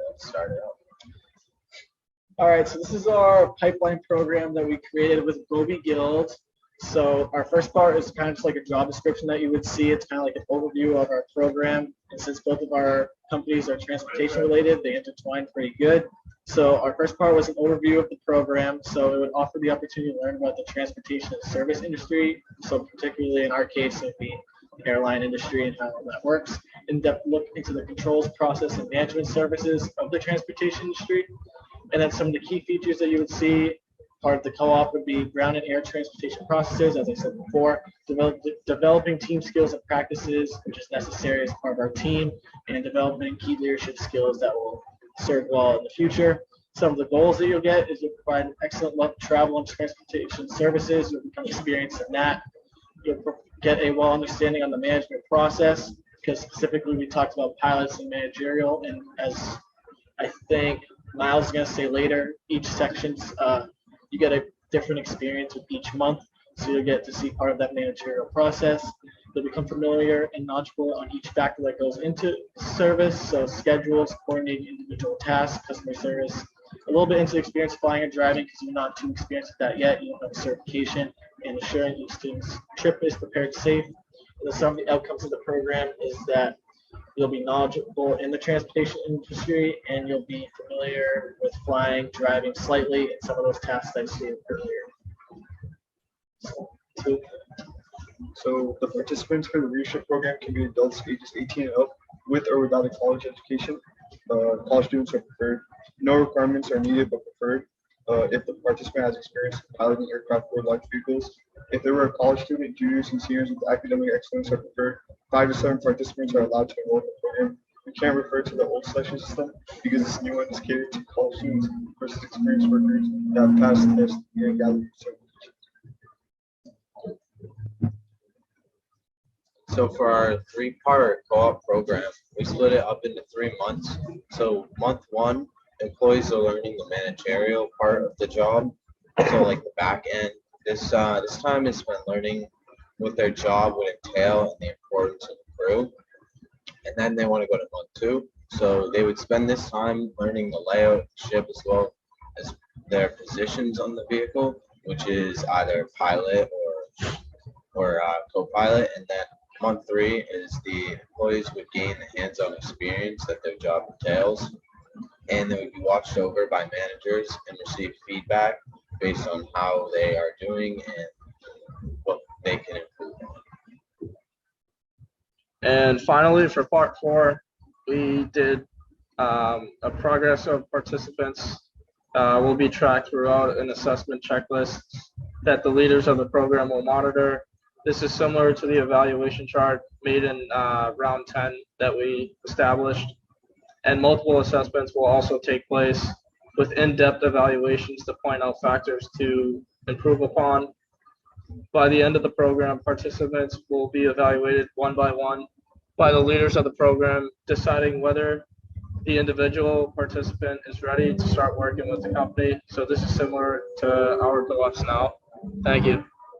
let's start it out. All right, so this is our pipeline program that we created with Bobby Guild. So our first part is kind of just like a job description that you would see. It's kind of like an overview of our program. And since both of our companies are transportation related, they intertwine pretty good. So our first part was an overview of the program. So it would offer the opportunity to learn about the transportation and service industry. So particularly in our case, it would be the airline industry and how that works. In-depth look into the controls, process, and management services of the transportation industry. And then some of the key features that you would see, part of the co-op would be ground and air transportation processes, as I said before, developing team skills and practices, which is necessary as part of our team, and developing key leadership skills that will serve well in the future. Some of the goals that you'll get is you'll provide an excellent look travel and transportation services. You'll become experienced in that. You'll get a well understanding on the management process, because specifically we talked about pilots and managerial, and as I think Myles is going to say later, each section's you get a different experience with each month, so you'll get to see part of that managerial process. You'll become familiar and knowledgeable on each factor that goes into service, so schedules, coordinating individual tasks, customer service, a little bit into experience flying and driving because you're not too experienced with that yet. You don't have a certification, and ensuring each student's trip is prepared safe. And some of the outcomes of the program is that you'll be knowledgeable in the transportation industry, and you'll be familiar with flying, driving slightly, and some of those tasks I stated earlier. So the participants for the leadership program can be adults ages 18 and up with or without a college education. College students are preferred. No requirements are needed but preferred. If the participant has experience piloting aircraft or large vehicles. If they were a college student, juniors and seniors with academic excellence are preferred. 5 to 7 participants are allowed to enroll in the program. We can't refer to the old selection system because this new one is catered to college students versus experienced workers that have passed the test and gathered certifications. So for our 3-part co-op program, we split it up into 3 months. So month 1, employees are learning the managerial part of the job, so like the back end. This time is spent learning what their job would entail and the importance of the crew. And then they want to go to month 2. So they would spend this time learning the layout of the ship as well as their positions on the vehicle, which is either pilot or co-pilot. And then month 3 is the employees would gain the hands-on experience that their job entails. And they would be watched over by managers and receive feedback based on how they are doing and what they can improve on. And finally, for part 4, we did a progress of participants will be tracked throughout an assessment checklist that the leaders of the program will monitor. This is similar to the evaluation chart made in round 10 that we established. And multiple assessments will also take place with in-depth evaluations to point out factors to improve upon. By the end of the program, participants will be evaluated one by one by the leaders of the program, deciding whether the individual participant is ready to start working with the company. So this is similar to our co-ops now. Thank you.